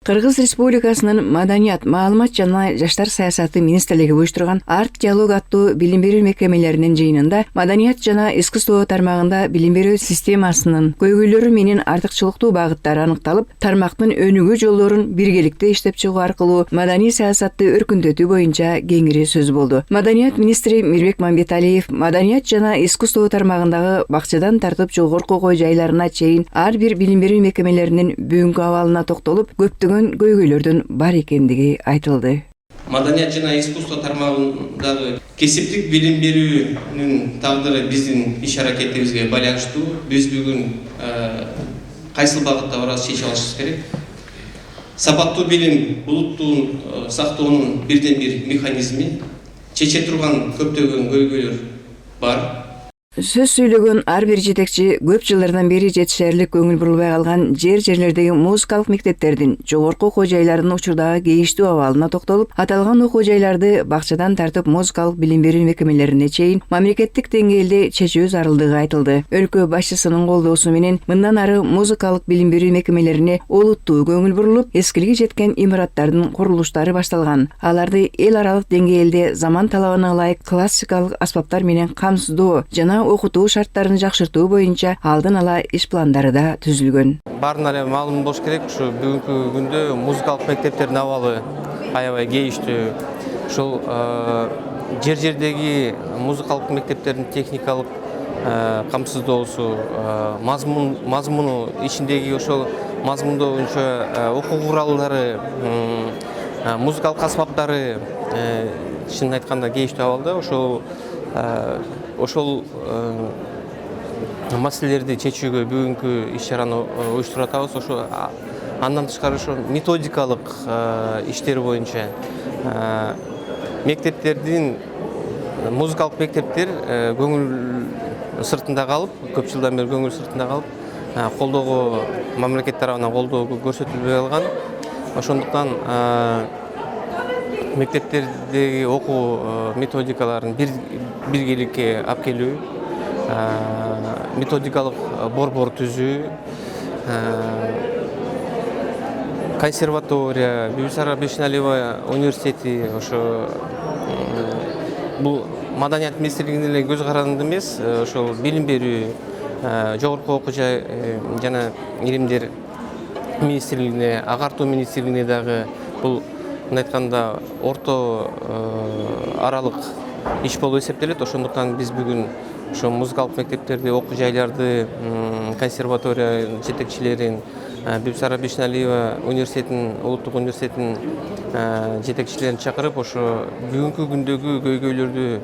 Кыргыз Республикасынын Маданият, маалымат жана жаштар саясаты министрлиги уюштурган Арт диалог аттуу билим берүү мекемелеринин жыйынында маданият жана искусство тармагында билим берүү системасынын көйгөйлөрү менен артыкчылыктуу багыттары аныкталып, тармактын өнүгүү жолдорун биргеликте иштеп чыгуу аркылуу маданий саясатты өркүндөтүү боюнча кеңири сөз болду. Маданият министри Мирбек Мамбеталиев маданият жана искусство тармагындагы бакчадан тартып жогорку окуу жайларына чейин ар бир билим берүү мекемелеринин бүгүнкү абалына токтолуп, көптөгөн көйгөйлөрдүн бар экендиги айтылды. Маданият жана искусство тармагындагы кесиптик билим берүүнүн тагдыры биздин иш-аракетибизге байланыштуу. Биз бүгүн кайсыл багытта барабыз чечип алышыбыз керек. Сапаттуу билим улуттун сактоонун бирден бир механизми, чече турган көптөгөн көйгөйлөр бар. Сөз сүйлөгөн ар бир жетекчи көп жылдардан бери жетишерлик көңүл бурулбай калган жерлердеги музыкалык мектептердин, жогорку окуу жайлардын учурдагы кейиштүү абалына токтолуп, аталган окуу жайларды бакчадан тартып музыкалык билим берүү мекемелерине чейин мамлекеттик деңгээлде чечүү зарылдыгы айтылды. Өлкө башчысынын колдоосу менен мындан ары музыкалык билим берүү мекемелерине олуттуу көңүл бурулуп, эскилиги жеткен имараттардын курулуштары башталган. Аларды эл аралык деңгээлде заман талабына ылайык классикалык аспаптар менен камсыздоо жана окутуу шарттарын жакшыртуу боюнча алдын ала иш пландары да түзүлгөн. Баарына эле маалым болуш керек, ушу бүгүнкү күндө музыкалык мектептердин абалы аябай кейиштүү. Ушул жердеги музыкалык мектептердин техникалык камсыздоосу, мазмуну ичиндеги ошол мазмундоо боюнча окуу куралдары, музыкалык аспаптары чынын айтканда кейиштүү абалда. Ошол маселелерди чечүүгө бүгүнкү иш-чараны уюштуруп атабыз. Ошо андан тышкары ошо методикалык иштер боюнча мектептердин, музыкалык мектептер көңүл сыртында калып, көп жылдан бери көңүл сыртында калып, колдоого, мамлекет тарабынан колдоо көрсөтүлбөй калган. Ошондуктан мектептердеги окуу методикаларын биргеликке алып келүү, методикалык борбор түзүү, консерватория, Бибисара Бешеналиева университети, ошо бул маданият министрлигинин эле көз каранды эмес, ошол билим берүү, жогорку окуу жай жана илимдер министрлигине, агартуу министрлигине дагы бул мындай айтканда орто аралык иш болуп эсептелет. Ошондуктан биз бүгүн ошо музыкалык мектептерди, окуу жайларды, консерватория жетекчилерин, Бибисара Бешеналиева университетинин, улуттук университетинин жетекчилерин чакырып, ошо бүгүнкү күндөгү көйгөйлөрдү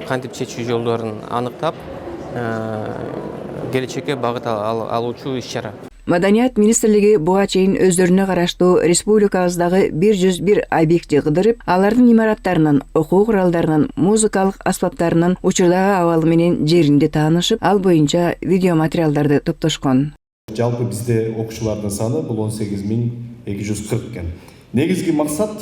кантип чечүү жолдорун аныктап, келечекке багыт алуучу иш-чара. Маданият министрлиги буга чейин өздөрүнө караштуу республикабыздагы 101 объектти кыдырып, алардын имараттарынын, окуу куралдарынын, музыкалык аспаптарынын учурдагы абалы менен жеринде таанышып, ал боюнча видео материалдарды топтошкон. Жалпы бизде окуучулардын саны бул 18240 экен. Негизги максат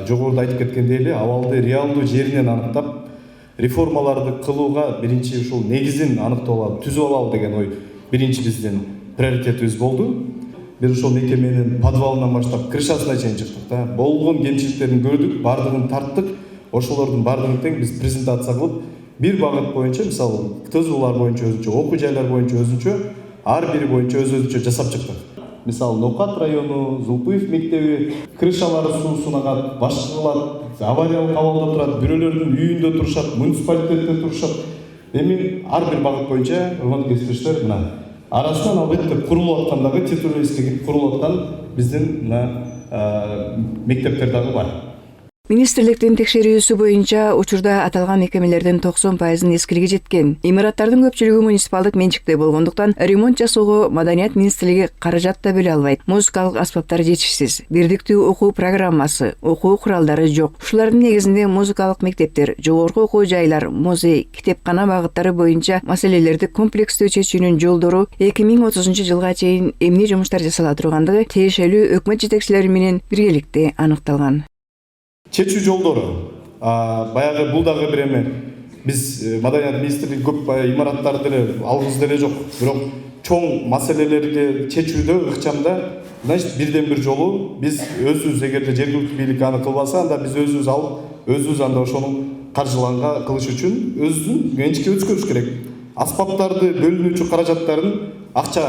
жогоруда айтып кеткендей эле абалды реалдуу жеринен аныктап, реформаларды кылууга биринчи ушул негизин аныктоолу, түзүп алалы деген ой биринчи биздин приоритетибиз болду. Бир ошол мекеменин подвалынан баштап крышасына чейин чыктык да. Болгон кемчиликтерин көрдүк, бардыгын тарттык. Ошолордун бардыгын тең биз презентация кылып, бир багыт боюнча, мисалы, ТЗУлар боюнча өзүнчө, окуу жайлар боюнча өзүнчө, ар бири боюнча өзүнчө жасап чыктык. Мисалы, Нокат району, Зулпуев мектеби, крышалары суусуна агат, башка кылат, авариялык абалда турат, бирөөлөрдүн үйүндө турушат, муниципалитетте турушат. Эми ар бир багыт боюнча урматтуу кесиптештер, мына арасынан албетте курулуп аткандагы титуловский курулуп аткан биздин мектептер дагы бар. Министрликтин текшерүүсү боюнча учурда аталган мекемелердин 90% эскилиги жеткен. Имараттардын көпчүлүгү муниципалдык менчикте болгондуктан ремонт жасоого Маданият министрлиги каражат да бөлө албайт. Музыкалык аспаптар жетишсиз, бирдиктүү окуу программасы, окуу куралдары жок. Ушулардын негизинде музыкалык мектептер, жогорку окуу жайлар, музей, китепкана багыттары боюнча маселелерди комплекстүү чечүүнүн жолдору 2030 жылга чейин эмне жумуштар жасала тургандыгы тиешелүү өкмөт жетекчилери менен биргеликте аныкталган. Чечүү жолдору баягы бул дагы бир эме. Биз Маданият министрлиги көп имараттарды алгыбыз деле жок, бирок чоң маселелерге чечүүдө ыкчамда Значит, бирден бир жолу биз өзүбүз эгерде жергиликтүү бийлик аны кылбаса, анда биз өзүбүз алып, өзүбүз анда ошону каржыланга кылыш үчүн өзүбүздүн менчикке өткөрүш керек. Аспаптарды бөлүнүүчү каражаттарын акча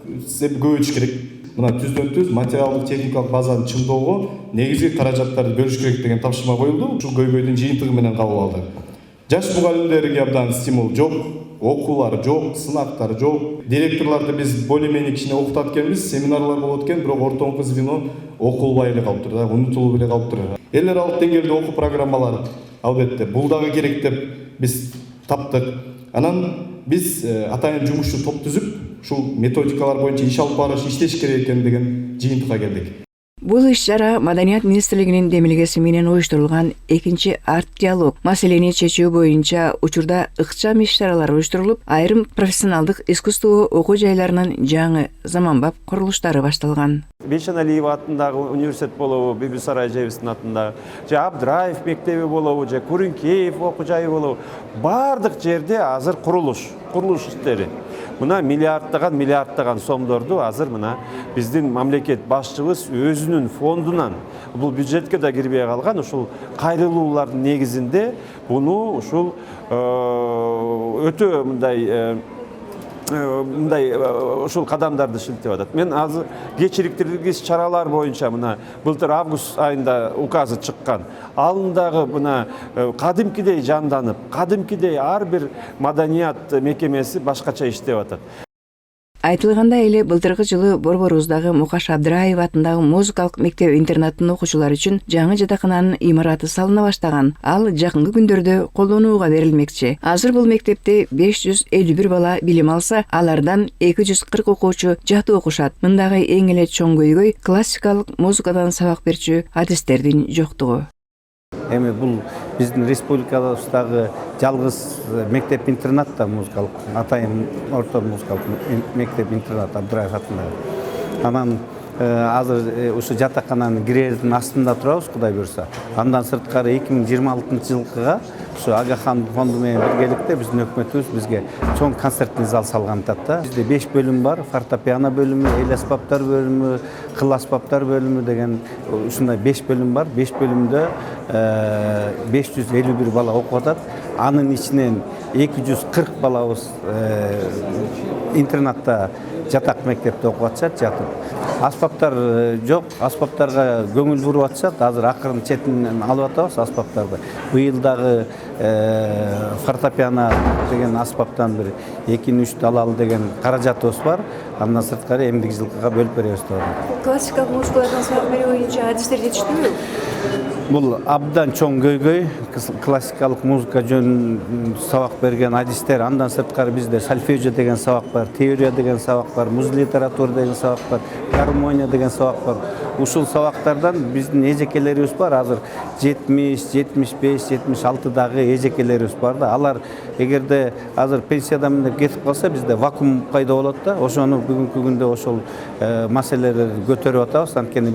көбөйтүш керек. Мына түздөн-түз материалдык техникалык базаны чыңдоого негизги каражаттарды бөлүш керек деген тапшырма коюлду. Ушул көйгөйдүн жыйынтыгы менен кабыл алдык. Жаш мугалимдерге абдан стимул жок, окуулар жок, сынактар жок. Директорлорду биз более-менее кичине окутат экенбиз, семинарлар болот экен, бирок ортоңку звено окулбай эле калыптыр да, унутулуп эле калыптыр. Эл аралык деңгээлде окуу программалары албетте бул дагы керек деп биз таптык. Анан биз атайын жумушчу топ түзүп, ушул методикалар боюнча иш алып барыш, иштеш керек экен деген жыйынтыкка келдик. Бул иш-чара Маданият министрлигинин демилгеси менен уюштурулган экинчи арт-диалог маселени чечүү боюнча учурда ыкчам иш-чаралар уюштурулуп, айрым профессионалдык искусство окуу жайларынын жаңы заманбап курулуштары башталган. Бейшеналиева атындагы университет болобу, Бибисарай Жебистин атындагы, же Абдраев мектеби болобу, же Куринкеев окуу жайы болобу, бардык жерде азыр курулуш иштери. Мына миллиардтаган сомдорду азыр мына биздин мамлекет башчыбыз өзүнүн фондунан, бул бюджетке да кирбей калган ушул кайрылуулардын негизинде буну ушул өтө мындай ушул кадамдарды шилтеп атат. Мен азыр кечириктиргис чаралар боюнча мына былтыр август айында указы чыккан. Алындагы мына кадимкидей жанданып, кадимкидей ар бир маданият мекемеси башкача иштеп атат. Айтылгандай эле былтыркы жылы Борборуздагы Мукаш Абдраев атындагы музыкалык мектеп-интернаттын окуучулары үчүн жаңы жатакананын имараты салына баштаган. Ал жакынкы күндөрдө колдонууга берилмекчи. Азыр бул мектепте 551 бала билим алса, алардан 240 окуучу жаты окушат. Мындагы эң эле чоң көйгөй классикалык музыкадан сабак берчү адистердин жоктугу. Эми бул биздин республикабыздагы жалгыз мектеп-интернат да музыкалык, атайын орто музыкалык мектеп-интернат Абдраев атындагы. Анан азыр ушу жатакананын кирердин астында турабыз, Кудай буйрса. Андан сырткары 2026-жылкыга ушу Агахан фонду менен биргеликте биздин өкмөтүбүз бизге чоң концерттин зал салган атат. Бизде 5 бөлүм бар: фортепиано бөлүмү, эл аспаптар бөлүмү, кыл аспаптар бөлүмү деген ушундай 5 бөлүм бар. 5 бөлүмдө 551 бала окуп атат. Анын ичинен 240 балабыз интернатта, жатак мектепте окуп атышат, жатып. Аспаптар жок, аспаптарга көңүл буруп атышат. Азыр акырын четинен алып атабыз аспаптарды. Быйыл дагы фортепиано деген аспаптан бир 2-3 алалы деген каражатыбыз бар. Андан сырткары эмдиги жылкыга бөлүп беребиз деп. Классикалык музыкадан сабак берүү боюнча адистер жетиштүүбү? Бул абдан чоң көйгөй. Классикалык музыка жөнүндө сабак берген адистер, андан сырткары бизде сольфеджио деген сабак бар, теория деген сабак бар, муз литература деген сабак бар, гармония деген сабак бар. Ушул сабактардан биздин эжекелерибиз бар. Азыр 70, 75, 76 дагы эжекелерибиз бар да. Алар эгерде азыр пенсиядан деп кетип калса, бизде вакуум пайда болот да. Ошону бүгүнкү күндө ошол маселелерди көтөрүп атабыз. Анткени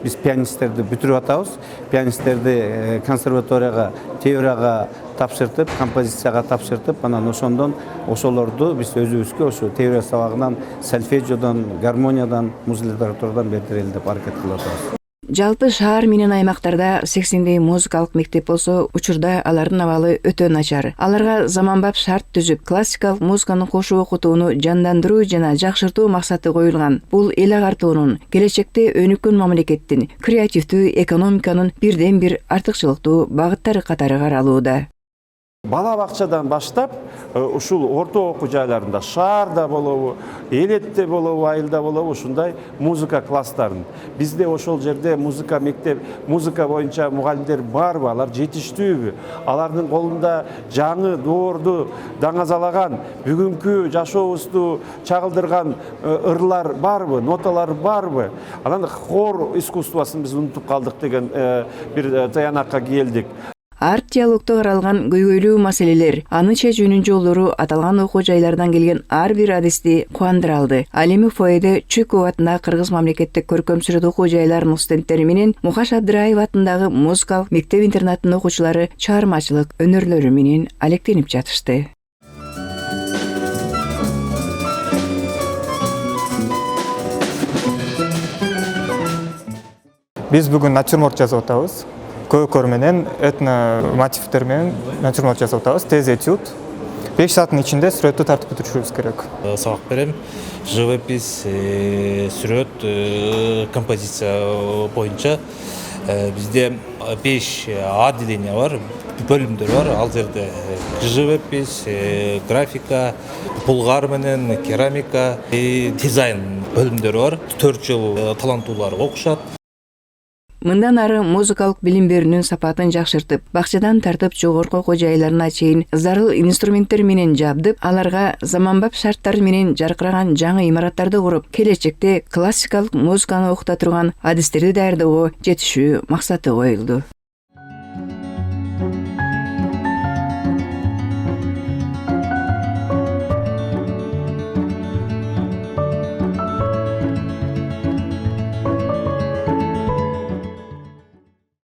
биз пианисттерди бүтүрүп атабыз. Пианисттерди консерваторияга, теорияга тапшыртып, композицияга тапшыртып, анан ошондон ошолорду биз өзүбүзгө ошо теория сабагынан, сольфеджиодон, гармониядан, муз литературадан бердирели деп аракет кылып атабыз. Жалпы шаар менен аймактарда 80дей музыкалык мектеп болсо, учурда алардын абалы өтө начар. Аларга заманбап шарт түзүп, классикалык музыканы кошуп окутууну жандандыруу жана жакшыртуу максаты коюлган. Бул эл агартуунун, келечекте өнүккөн мамлекеттин, креативдүү экономиканын бирден бир артыкчылыктуу багыттары катары каралууда. Бала бакчадан баштап ушул орто окуу жайларында, шаарда болобу, элетте болобу, айылда болобу ушундай музыка класстарын. Бизде ошол жерде музыка боюнча мугалимдер барбы, алар жетиштүүбү? Алардын колунда жаңы доорду даңазалаган, бүгүнкү жашообузду чагылдырган ырлар барбы, ноталар барбы? Анан хор искусствосын биз унутуп калдык деген бир таянакка келдик. Арт-диалогто каралган көйгөйлүү маселелер, аны чечүүнүн жолдору аталган окуу жайлардан келген ар бир адисти кубандыра алды. Ал эми фойеде Чүков атындагы Кыргыз мамлекеттик көркөм сүрөт окуу жайларынын студенттери менен Мукаш Абдраев атындагы музыкалык мектеп-интернаттын окуучулары чыгармачылык өнөрлөрү менен алектенип жатышты. Биз бүгүн натюрморт жасап атабыз. Көйкөр менен этно мотивдер менен натюрморт жасап атабыз. Тез этюд. 5 сааттын ичинде сүрөттү тартып бүтүрүшүбүз керек. Сабак берем. Живопись, сүрөт, композиция боюнча бизде 5 отделение бар, бөлүмдөр бар. Ал жерде живопись, графика, пулгар менен керамика, дизайн бөлүмдөрү бар. 4 жыл таланттуулар окушат. Мындан ары музыкалык билим берүүнүн сапатын жакшыртып, бакчадан тартып жогорку окуу жайларына чейин зарыл инструменттер менен жабдып, аларга заманбап шарттар менен жаркыраган жаңы имараттарды куруп, келечекте классикалык музыканы окута турган адистерди даярдоого жетишүү максаты коюлду.